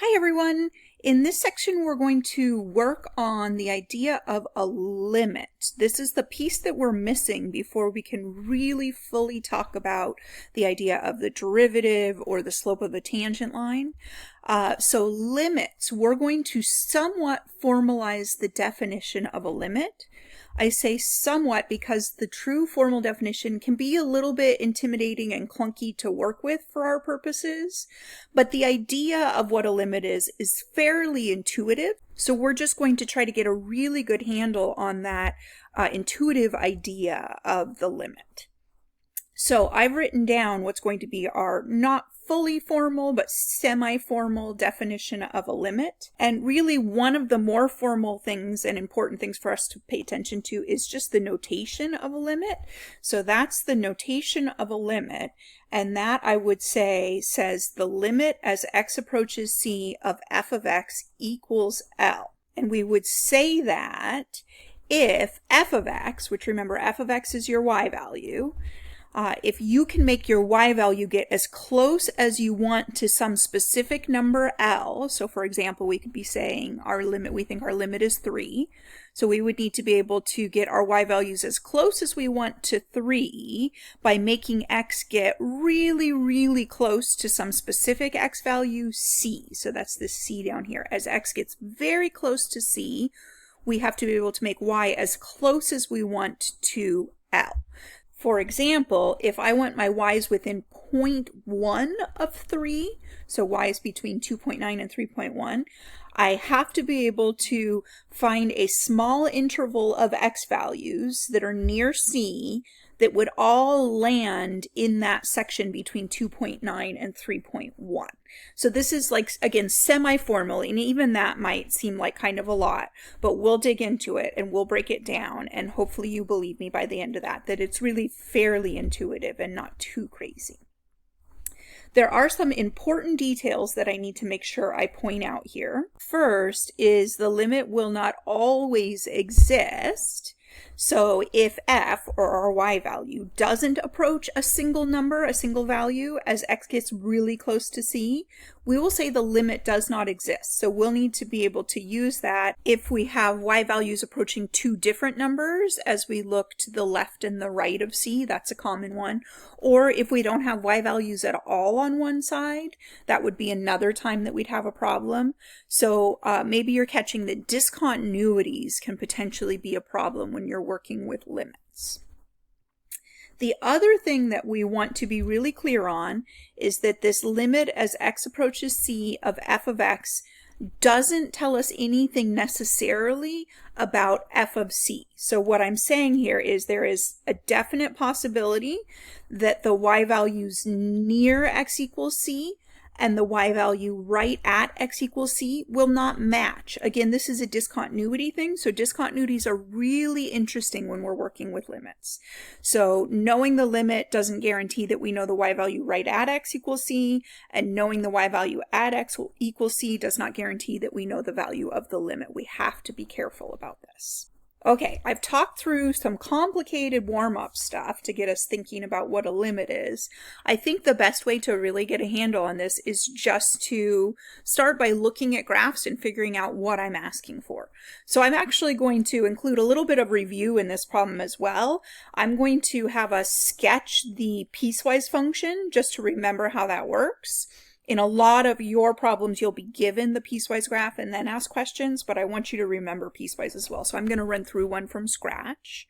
Hi everyone! In this section we're going to work on the idea of a limit. This is the piece that we're missing before we can really fully talk about the idea of the derivative or the slope of a tangent line. So limits, we're going to somewhat formalize the definition of a limit. I say somewhat because the true formal definition can be a little bit intimidating and clunky to work with for our purposes, but the idea of what a limit is fairly intuitive. So we're just going to try to get a really good handle on that intuitive idea of the limit. So I've written down what's going to be our not fully formal but semi-formal definition of a limit. And really one of the more formal things and important things for us to pay attention to is just the notation of a limit. So that's the notation of a limit, and that I would say says the limit as x approaches c of f of x equals L. And we would say that if f of x, which remember f of x is your y value, if you can make your y value get as close as you want to some specific number L, so for example, we could be saying our limit, we think our limit is 3, so we would need to be able to get our y values as close as we want to 3 by making x get really, really close to some specific x value c. So that's this c down here. As x gets very close to c, we have to be able to make y as close as we want to L. For example, if I want my y's within 0.1 of 3, so y is between 2.9 and 3.1, I have to be able to find a small interval of x values that are near c that would all land in that section between 2.9 and 3.1. So this is like, again, semi-formal, and even that might seem like kind of a lot, but we'll dig into it and we'll break it down, and hopefully you believe me by the end of that it's really fairly intuitive and not too crazy. There are some important details that I need to make sure I point out here. First is the limit will not always exist. So if f, or our y value, doesn't approach a single number, a single value, as x gets really close to c, we will say the limit does not exist. So we'll need to be able to use that if we have y values approaching two different numbers as we look to the left and the right of c, that's a common one. Or if we don't have y values at all on one side, that would be another time that we'd have a problem. So maybe you're catching that discontinuities can potentially be a problem when you're working with limits. The other thing that we want to be really clear on is that this limit as x approaches c of f of x doesn't tell us anything necessarily about f of c. So what I'm saying here is there is a definite possibility that the y values near x equals c and the y value right at x equals c will not match. Again, this is a discontinuity thing, so discontinuities are really interesting when we're working with limits. So knowing the limit doesn't guarantee that we know the y value right at x equals c, and knowing the y value at x will equal c does not guarantee that we know the value of the limit. We have to be careful about this. Okay, I've talked through some complicated warm-up stuff to get us thinking about what a limit is. I think the best way to really get a handle on this is just to start by looking at graphs and figuring out what I'm asking for. So I'm actually going to include a little bit of review in this problem as well. I'm going to have us sketch the piecewise function just to remember how that works. In a lot of your problems, you'll be given the piecewise graph and then ask questions, but I want you to remember piecewise as well. So I'm going to run through one from scratch.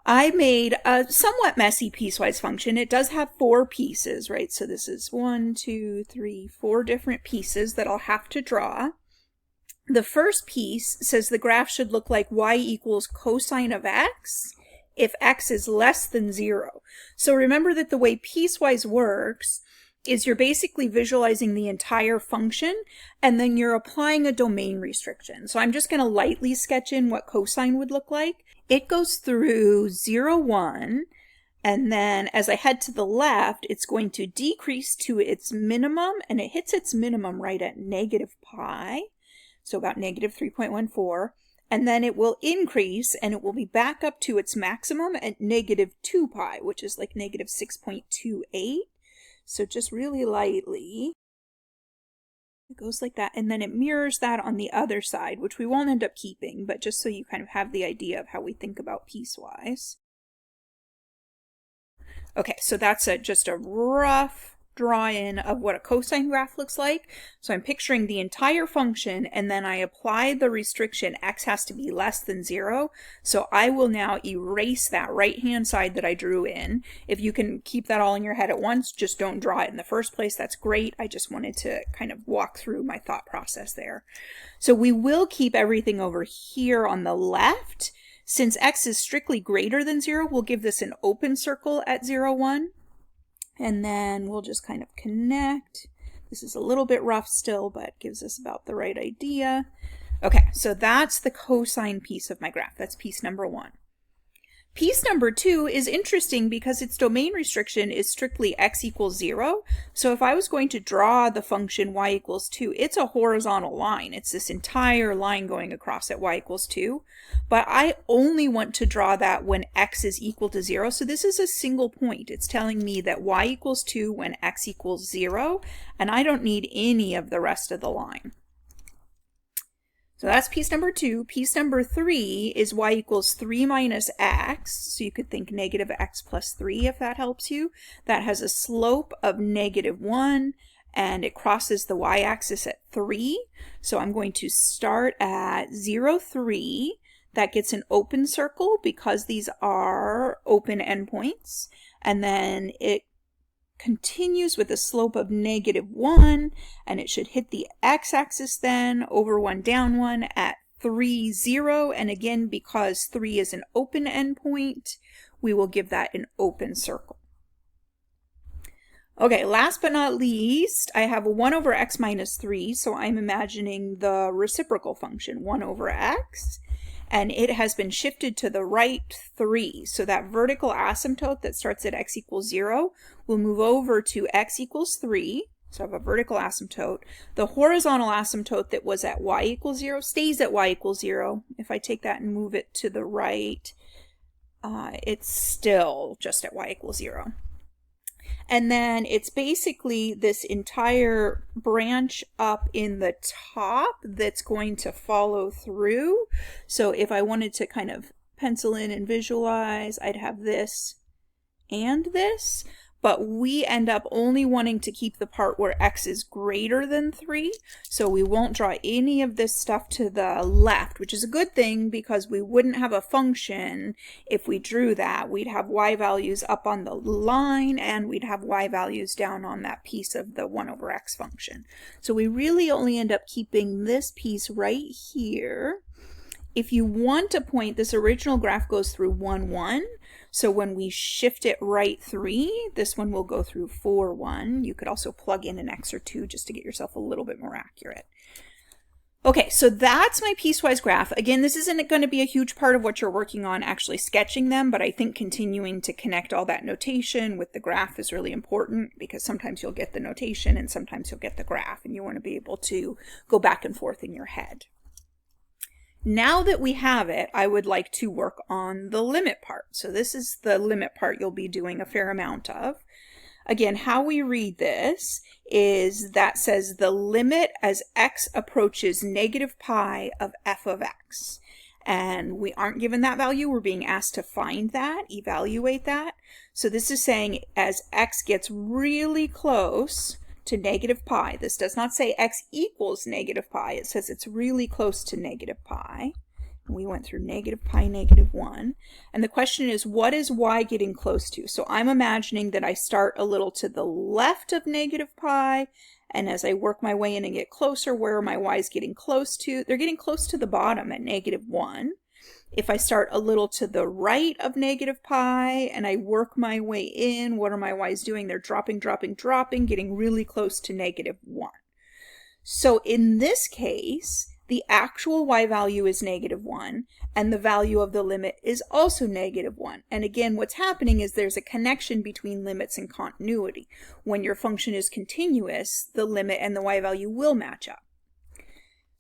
I made a somewhat messy piecewise function. It does have 4 pieces, right? So this is 1, 2, 3, 4 different pieces that I'll have to draw. The first piece says the graph should look like y equals cosine of x if x is less than 0. So remember that the way piecewise works is you're basically visualizing the entire function and then you're applying a domain restriction. So I'm just going to lightly sketch in what cosine would look like. It goes through 0, 1, and then as I head to the left, it's going to decrease to its minimum, and it hits its minimum right at negative pi, so about negative 3.14, and then it will increase and it will be back up to its maximum at negative 2 pi, which is like negative 6.28. So just really lightly It goes like that, and then it mirrors that on the other side, which we won't end up keeping, but just so you kind of have the idea of how we think about piecewise. Okay, so that's just a rough draw-in of what a cosine graph looks like. So I'm picturing the entire function, and then I apply the restriction x has to be less than 0. So I will now erase that right-hand side that I drew in. If you can keep that all in your head at once, just don't draw it in the first place. That's great. I just wanted to kind of walk through my thought process there. So we will keep everything over here on the left. Since x is strictly greater than 0, we'll give this an open circle at 0, 1. And then we'll just kind of connect. This is a little bit rough still, but gives us about the right idea. Okay, so that's the cosine piece of my graph. That's piece number 1. Piece number 2 is interesting because its domain restriction is strictly x equals 0. So if I was going to draw the function y equals 2, it's a horizontal line. It's this entire line going across at y equals 2. But I only want to draw that when x is equal to 0. So this is a single point. It's telling me that y equals 2 when x equals 0, and I don't need any of the rest of the line. So that's piece number 2. Piece number 3 is y equals 3 minus x. So you could think negative x plus 3 if that helps you. That has a slope of negative 1, and it crosses the y-axis at 3. So I'm going to start at 0, 3. That gets an open circle because these are open endpoints. And then it continues with a slope of negative 1, and it should hit the x-axis then, over 1, down 1 at 3, 0. And again, because 3 is an open endpoint, we will give that an open circle. Okay, last but not least, I have a 1 over x minus 3, so I'm imagining the reciprocal function, 1 over x. And it has been shifted to the right 3. So that vertical asymptote that starts at x equals 0 will move over to x equals 3. So I have a vertical asymptote. The horizontal asymptote that was at y equals 0 stays at y equals 0. If I take that and move it to the right, it's still just at y equals 0. And then it's basically this entire branch up in the top that's going to follow through. So if I wanted to kind of pencil in and visualize, I'd have this and this. But we end up only wanting to keep the part where x is greater than 3. So we won't draw any of this stuff to the left, which is a good thing because we wouldn't have a function if we drew that. We'd have y values up on the line, and we'd have y values down on that piece of the 1 over x function. So we really only end up keeping this piece right here. If you want to point, this original graph goes through 1, 1. So when we shift it right 3, this one will go through 4, 1. You could also plug in an x or 2 just to get yourself a little bit more accurate. Okay, so that's my piecewise graph. Again, this isn't going to be a huge part of what you're working on actually sketching them, but I think continuing to connect all that notation with the graph is really important because sometimes you'll get the notation and sometimes you'll get the graph, and you want to be able to go back and forth in your head. Now that we have it, I would like to work on the limit part. So this is the limit part you'll be doing a fair amount of. Again, how we read this is that says the limit as x approaches negative pi of f of x. And we aren't given that value. We're being asked to find that, evaluate that. So this is saying as x gets really close to negative pi. This does not say x equals negative pi. It says it's really close to negative pi. We went through negative pi, negative 1. And the question is, what is y getting close to? So I'm imagining that I start a little to the left of negative pi, and as I work my way in and get closer, where are my y's getting close to? They're getting close to the bottom at negative 1. If I start a little to the right of negative pi and I work my way in, what are my y's doing? They're dropping, dropping, dropping, getting really close to negative 1. So in this case, the actual y value is negative 1, and the value of the limit is also negative 1. And again, what's happening is there's a connection between limits and continuity. When your function is continuous, the limit and the y value will match up.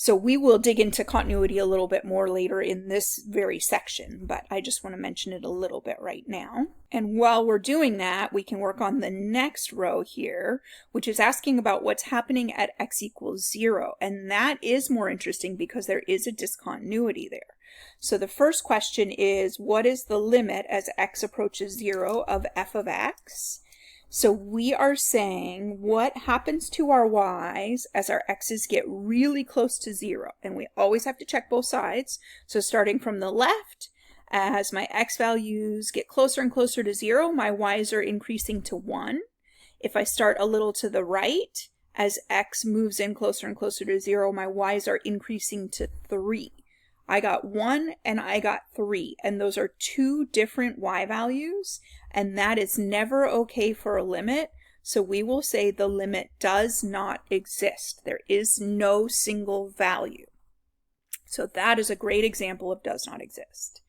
So we will dig into continuity a little bit more later in this very section, but I just want to mention it a little bit right now. And while we're doing that, we can work on the next row here, which is asking about what's happening at x equals 0. And that is more interesting because there is a discontinuity there. So the first question is, what is the limit as x approaches 0 of f of x? So we are saying what happens to our y's as our x's get really close to 0. And we always have to check both sides. So starting from the left, as my x values get closer and closer to 0, my y's are increasing to 1. If I start a little to the right, as x moves in closer and closer to 0, my y's are increasing to 3. I got 1 and I got 3, and those are two different y values, and that is never okay for a limit. So we will say the limit does not exist. There is no single value. So that is a great example of does not exist.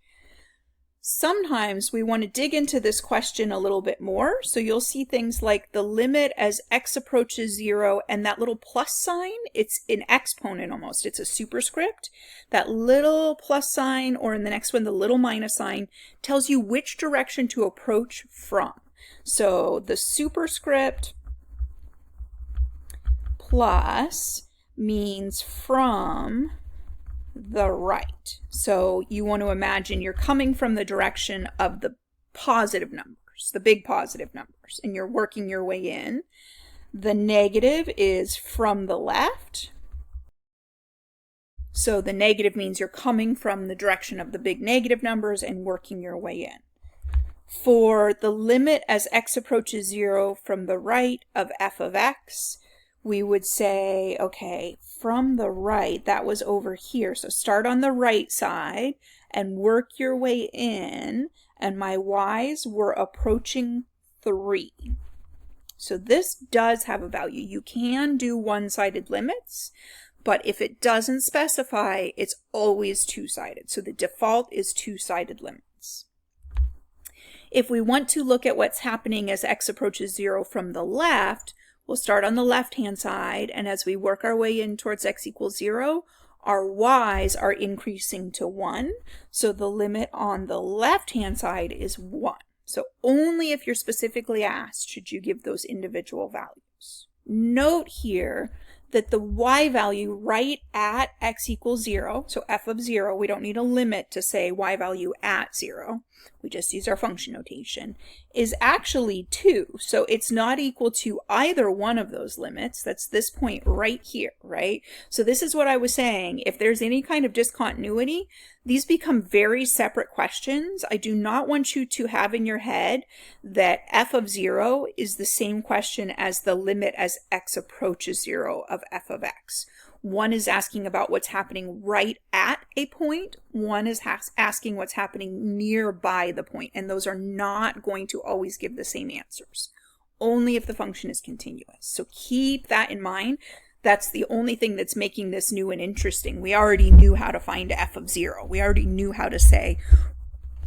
Sometimes we want to dig into this question a little bit more. So you'll see things like the limit as x approaches 0, and that little plus sign, it's an exponent almost. It's a superscript. That little plus sign, or in the next one, the little minus sign, tells you which direction to approach from. So the superscript plus means from the right. So you want to imagine you're coming from the direction of the positive numbers, the big positive numbers, and you're working your way in. The negative is from the left. So the negative means you're coming from the direction of the big negative numbers and working your way in. For the limit as x approaches 0 from the right of f of x, we would say, okay, from the right, that was over here. So start on the right side and work your way in, and my y's were approaching 3. So this does have a value. You can do one-sided limits, but if it doesn't specify, it's always two-sided. So the default is two-sided limits. If we want to look at what's happening as x approaches 0 from the left, we'll start on the left-hand side, and as we work our way in towards x equals 0, our y's are increasing to 1. So the limit on the left-hand side is 1. So only if you're specifically asked should you give those individual values. Note here that the y value right at x equals 0, so f of 0, we don't need a limit to say y value at 0, we just use our function notation, is actually 2. So it's not equal to either one of those limits. That's this point right here, right? So this is what I was saying. If there's any kind of discontinuity, these become very separate questions. I do not want you to have in your head that f of 0 is the same question as the limit as x approaches 0 of f of x. One is asking about what's happening right at a point. One is asking what's happening nearby the point, and those are not going to always give the same answers, only if the function is continuous. So keep that in mind. That's the only thing that's making this new and interesting. We already knew how to find f of 0. We already knew how to say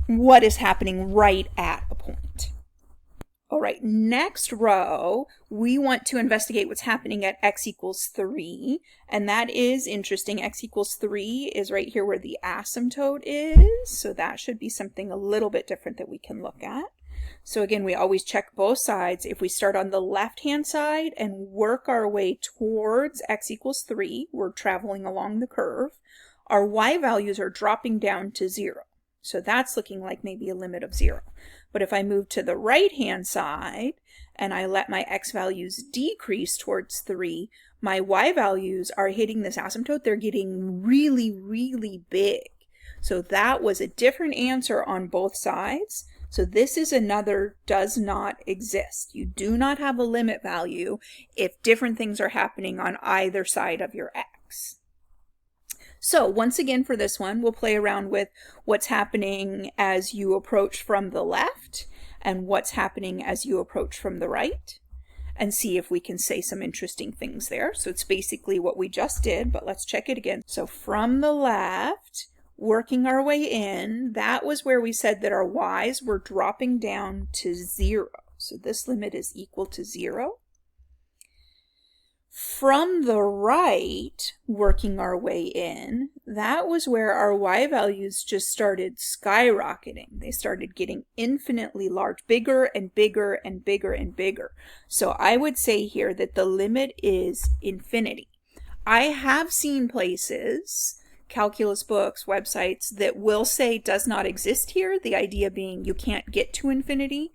what is happening right at a point. All right, next row, we want to investigate what's happening at x equals 3, and that is interesting. X equals 3 is right here where the asymptote is, so that should be something a little bit different that we can look at. So again, we always check both sides. If we start on the left-hand side and work our way towards x equals 3, we're traveling along the curve, our y values are dropping down to 0. So that's looking like maybe a limit of 0. But if I move to the right-hand side and I let my x values decrease towards 3, my y values are hitting this asymptote. They're getting really, really big. So that was a different answer on both sides. So this is another does not exist. You do not have a limit value if different things are happening on either side of your x. So once again for this one, we'll play around with what's happening as you approach from the left and what's happening as you approach from the right, and see if we can say some interesting things there. So it's basically what we just did, but let's check it again. So from the left, working our way in, that was where we said that our y's were dropping down to 0. So this limit is equal to 0. From the right, working our way in, that was where our y values just started skyrocketing. They started getting infinitely large, bigger and bigger and bigger and bigger. So I would say here that the limit is infinity. I have seen places, calculus books, websites, that will say does not exist here, the idea being you can't get to infinity.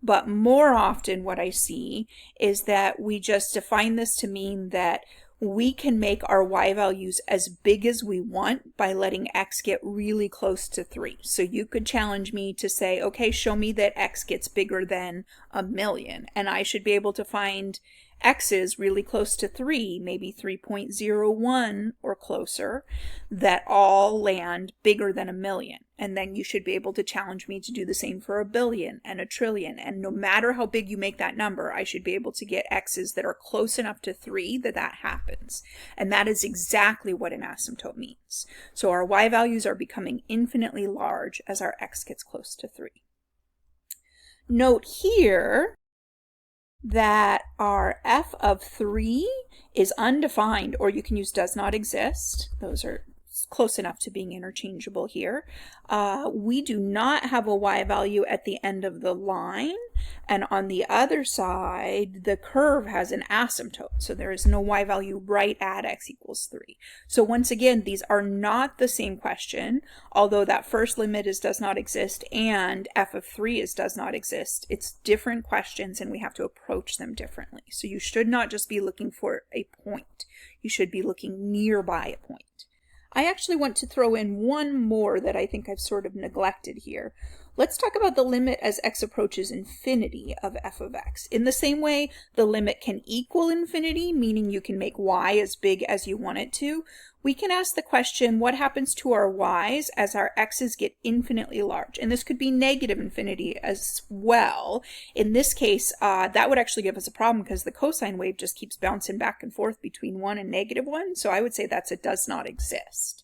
But more often what I see is that we just define this to mean that we can make our y values as big as we want by letting x get really close to 3. So you could challenge me to say, okay, show me that x gets bigger than 1,000,000, and I should be able to find x's really close to 3, maybe 3.01 or closer, that all land bigger than 1,000,000. And then you should be able to challenge me to do the same for 1,000,000,000 and 1,000,000,000,000. And no matter how big you make that number, I should be able to get x's that are close enough to 3 that that happens. And that is exactly what an asymptote means. So our y values are becoming infinitely large as our x gets close to 3. Note here that our f of 3 is undefined, or you can use does not exist. Those are close enough to being interchangeable here. We do not have a y value at the end of the line, and on the other side the curve has an asymptote, so there is no y value right at x equals 3. So once again, these are not the same question, although that first limit is does not exist and f of 3 is does not exist. It's different questions and we have to approach them differently. So you should not just be looking for a point, you should be looking nearby a point. I actually want to throw in one more that I think I've sort of neglected here. Let's talk about the limit as x approaches infinity of f of x. In the same way, the limit can equal infinity, meaning you can make y as big as you want it to. We can ask the question, what happens to our y's as our x's get infinitely large? And this could be negative infinity as well. In this case, that would actually give us a problem because the cosine wave just keeps bouncing back and forth between 1 and -1. So I would say that's a does not exist.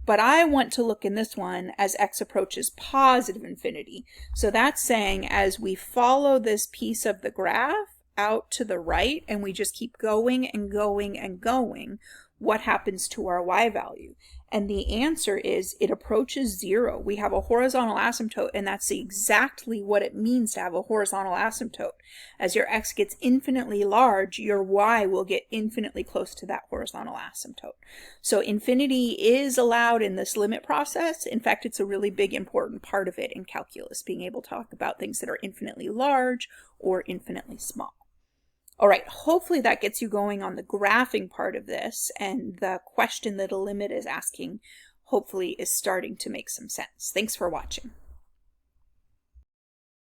But I want to look in this one as x approaches positive infinity. So that's saying as we follow this piece of the graph out to the right and we just keep going and going and going, what happens to our y value? And the answer is it approaches 0. We have a horizontal asymptote, and that's exactly what it means to have a horizontal asymptote. As your x gets infinitely large, your y will get infinitely close to that horizontal asymptote. So infinity is allowed in this limit process. In fact, it's a really big important part of it in calculus, being able to talk about things that are infinitely large or infinitely small. All right, hopefully that gets you going on the graphing part of this, and the question that a limit is asking hopefully is starting to make some sense. Thanks for watching.